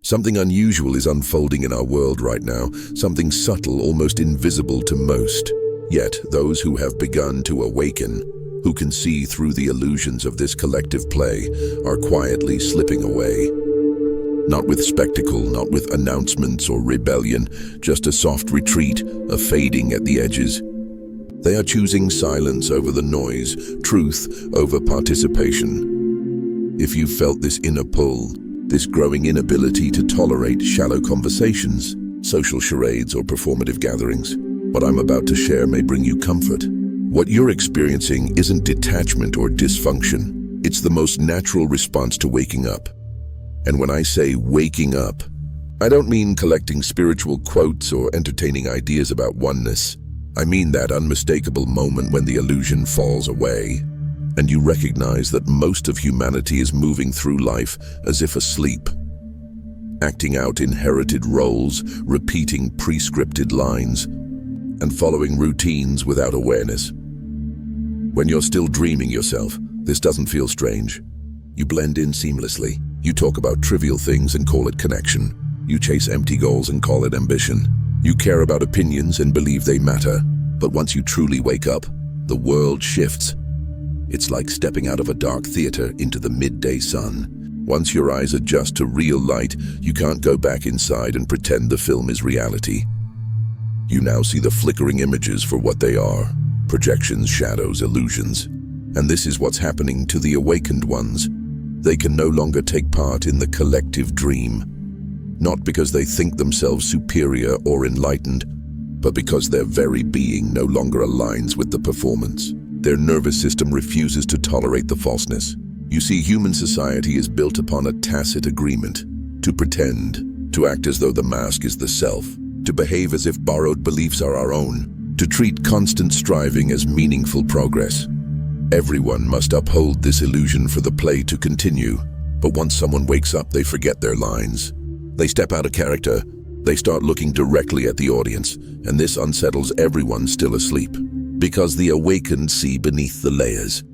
Something unusual is unfolding in our world right now, something subtle, almost invisible to most. Yet, those who have begun to awaken, who can see through the illusions of this collective play, are quietly slipping away. Not with spectacle, not with announcements or rebellion, just a soft retreat, a fading at the edges. They are choosing silence over the noise, truth over participation. If you felt this inner pull, this growing inability to tolerate shallow conversations, social charades or performative gatherings, what I'm about to share may bring you comfort. What you're experiencing isn't detachment or dysfunction. It's the most natural response to waking up. And when I say waking up, I don't mean collecting spiritual quotes or entertaining ideas about oneness. I mean that unmistakable moment when the illusion falls away, and you recognize that most of humanity is moving through life as if asleep, acting out inherited roles, repeating prescripted lines, and following routines without awareness. When you're still dreaming yourself, this doesn't feel strange. You blend in seamlessly. You talk about trivial things and call it connection. You chase empty goals and call it ambition. You care about opinions and believe they matter. But once you truly wake up, the world shifts. It's like stepping out of a dark theater into the midday sun. Once your eyes adjust to real light, you can't go back inside and pretend the film is reality. You now see the flickering images for what they are: projections, shadows, illusions. And this is what's happening to the awakened ones. They can no longer take part in the collective dream, not because they think themselves superior or enlightened, but because their very being no longer aligns with the performance. Their nervous system refuses to tolerate the falseness. You see, human society is built upon a tacit agreement to pretend, to act as though the mask is the self, to behave as if borrowed beliefs are our own, to treat constant striving as meaningful progress. Everyone must uphold this illusion for the play to continue, but once someone wakes up, they forget their lines. They step out of character, they start looking directly at the audience, and this unsettles everyone still asleep. Because the awakened see beneath the layers.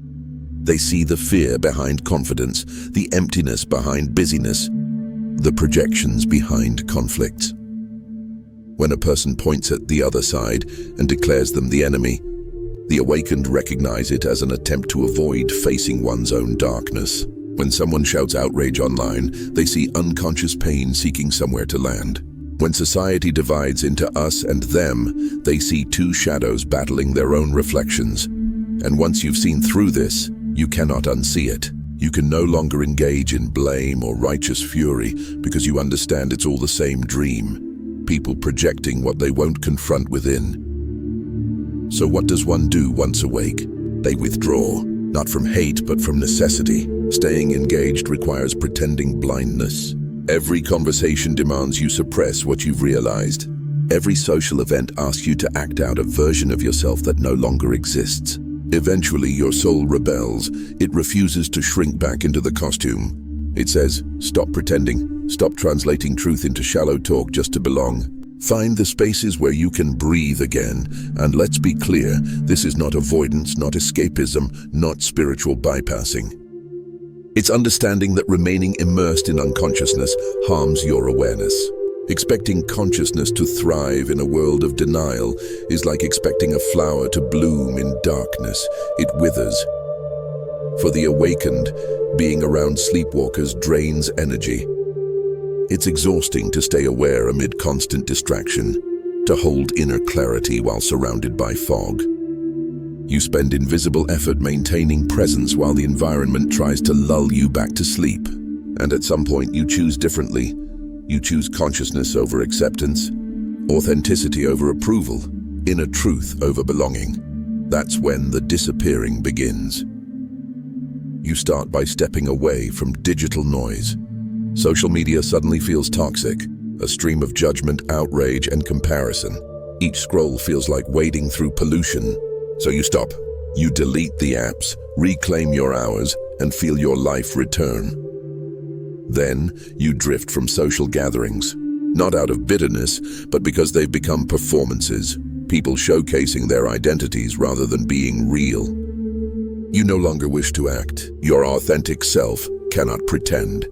They see the fear behind confidence, the emptiness behind busyness, the projections behind conflicts. When a person points at the other side and declares them the enemy, the awakened recognize it as an attempt to avoid facing one's own darkness. When someone shouts outrage online, they see unconscious pain seeking somewhere to land. When society divides into us and them, they see two shadows battling their own reflections. And once you've seen through this, you cannot unsee it. You can no longer engage in blame or righteous fury because you understand it's all the same dream. People projecting what they won't confront within. So what does one do once awake? They withdraw, not from hate but from necessity. Staying engaged requires pretending blindness. Every conversation demands you suppress what you've realized. Every social event asks you to act out a version of yourself that no longer exists. Eventually, your soul rebels. It refuses to shrink back into the costume. It says, stop pretending, stop translating truth into shallow talk just to belong. Find the spaces where you can breathe again. And let's be clear, this is not avoidance, not escapism, not spiritual bypassing. It's understanding that remaining immersed in unconsciousness harms your awareness. Expecting consciousness to thrive in a world of denial is like expecting a flower to bloom in darkness. It withers. For the awakened, being around sleepwalkers drains energy. It's exhausting to stay aware amid constant distraction, to hold inner clarity while surrounded by fog. You spend invisible effort maintaining presence while the environment tries to lull you back to sleep. And at some point you choose differently. You choose consciousness over acceptance, authenticity over approval, inner truth over belonging. That's when the disappearing begins. You start by stepping away from digital noise. Social media suddenly feels toxic, a stream of judgment, outrage, and comparison. Each scroll feels like wading through pollution. So you stop. You delete the apps, reclaim your hours, and feel your life return. Then you drift from social gatherings, not out of bitterness, but because they've become performances, people showcasing their identities rather than being real. You no longer wish to act. Your authentic self cannot pretend.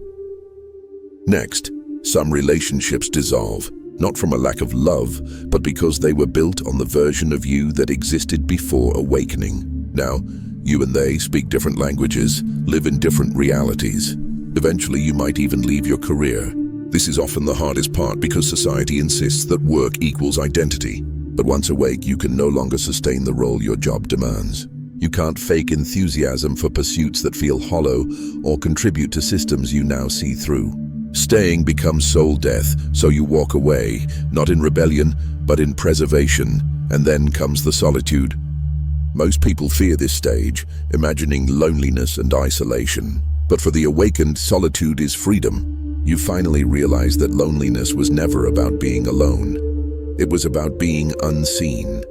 Next, Some relationships dissolve, not from a lack of love, but because they were built on the version of you that existed before awakening. Now, you and they speak different languages, live in different realities. Eventually, you might even leave your career. This is often the hardest part because society insists that work equals identity. But once awake, you can no longer sustain the role your job demands. You can't fake enthusiasm for pursuits that feel hollow or contribute to systems you now see through. Staying becomes soul death, so you walk away, not in rebellion, but in preservation, and then comes the solitude. Most people fear this stage, imagining loneliness and isolation. But for the awakened, solitude is freedom. You finally realize that loneliness was never about being alone. It was about being unseen.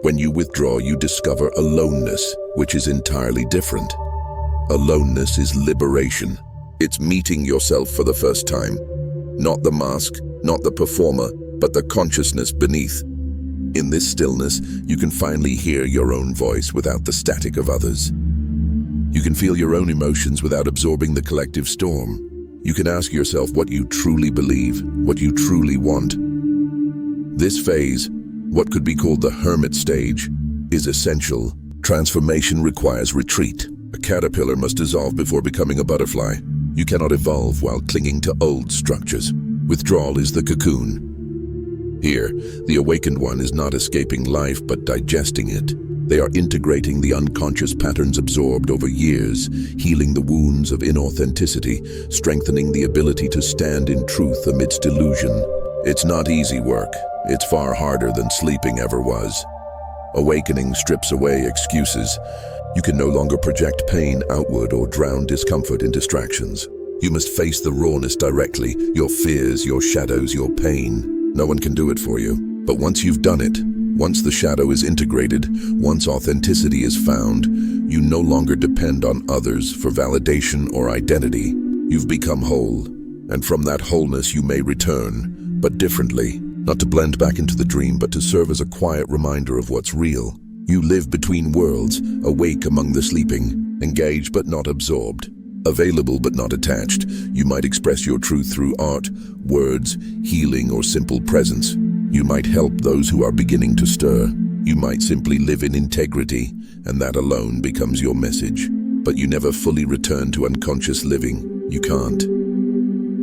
When you withdraw, you discover aloneness, which is entirely different. Aloneness is liberation. It's meeting yourself for the first time. Not the mask, not the performer, but the consciousness beneath. In this stillness, you can finally hear your own voice without the static of others. You can feel your own emotions without absorbing the collective storm. You can ask yourself what you truly believe, what you truly want. This phase, what could be called the hermit stage, is essential. Transformation requires retreat. A caterpillar must dissolve before becoming a butterfly. You cannot evolve while clinging to old structures. Withdrawal is the cocoon. Here, the awakened one is not escaping life but digesting it. They are integrating the unconscious patterns absorbed over years, healing the wounds of inauthenticity, strengthening the ability to stand in truth amidst illusion. It's not easy work. It's far harder than sleeping ever was. Awakening strips away excuses. You can no longer project pain outward or drown discomfort in distractions. You must face the rawness directly, your fears, your shadows, your pain. No one can do it for you. But once you've done it, once the shadow is integrated, once authenticity is found, you no longer depend on others for validation or identity. You've become whole, and from that wholeness you may return, but differently, not to blend back into the dream, but to serve as a quiet reminder of what's real. You live between worlds, awake among the sleeping, engaged but not absorbed, available but not attached. You might express your truth through art, words, healing, or simple presence. You might help those who are beginning to stir. You might simply live in integrity, and that alone becomes your message. But you never fully return to unconscious living. You can't.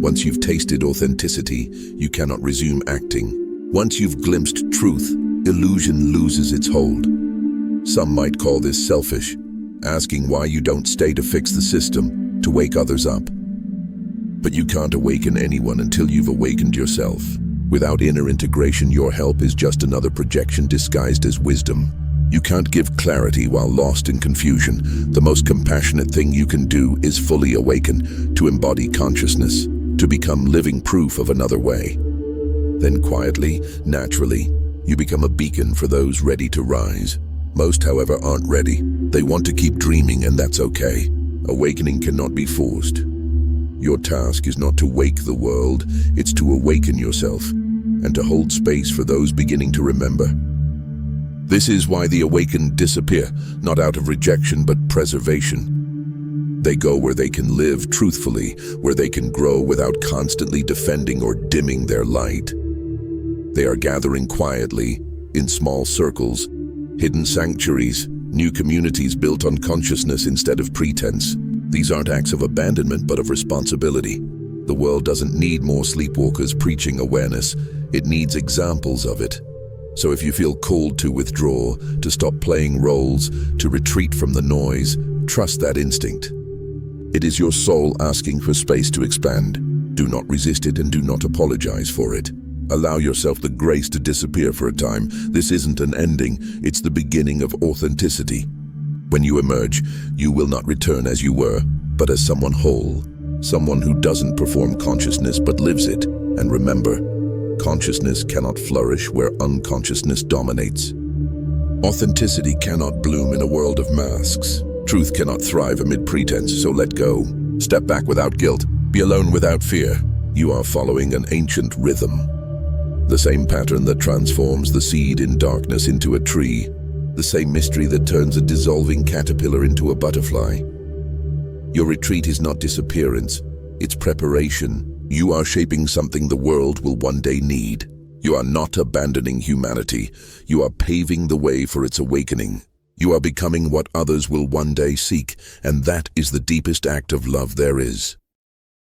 Once you've tasted authenticity, you cannot resume acting. Once you've glimpsed truth, illusion loses its hold. Some might call this selfish, asking why you don't stay to fix the system, to wake others up. But you can't awaken anyone until you've awakened yourself. Without inner integration, your help is just another projection disguised as wisdom. You can't give clarity while lost in confusion. The most compassionate thing you can do is fully awaken, to embody consciousness, to become living proof of another way. Then quietly, naturally, you become a beacon for those ready to rise. Most, however, aren't ready. They want to keep dreaming, and that's okay. Awakening cannot be forced. Your task is not to wake the world, it's to awaken yourself, and to hold space for those beginning to remember. This is why the awakened disappear, not out of rejection but preservation. They go where they can live truthfully, where they can grow without constantly defending or dimming their light. They are gathering quietly, in small circles, hidden sanctuaries, new communities built on consciousness instead of pretense. These aren't acts of abandonment, but of responsibility. The world doesn't need more sleepwalkers preaching awareness. It needs examples of it. So if you feel called to withdraw, to stop playing roles, to retreat from the noise, trust that instinct. It is your soul asking for space to expand. Do not resist it and do not apologize for it. Allow yourself the grace to disappear for a time. This isn't an ending, it's the beginning of authenticity. When you emerge, you will not return as you were, but as someone whole. Someone who doesn't perform consciousness but lives it. And remember, consciousness cannot flourish where unconsciousness dominates. Authenticity cannot bloom in a world of masks. Truth cannot thrive amid pretense, so let go. Step back without guilt. Be alone without fear. You are following an ancient rhythm. The same pattern that transforms the seed in darkness into a tree. The same mystery that turns a dissolving caterpillar into a butterfly. Your retreat is not disappearance, it's preparation. You are shaping something the world will one day need. You are not abandoning humanity. You are paving the way for its awakening. You are becoming what others will one day seek, and that is the deepest act of love there is.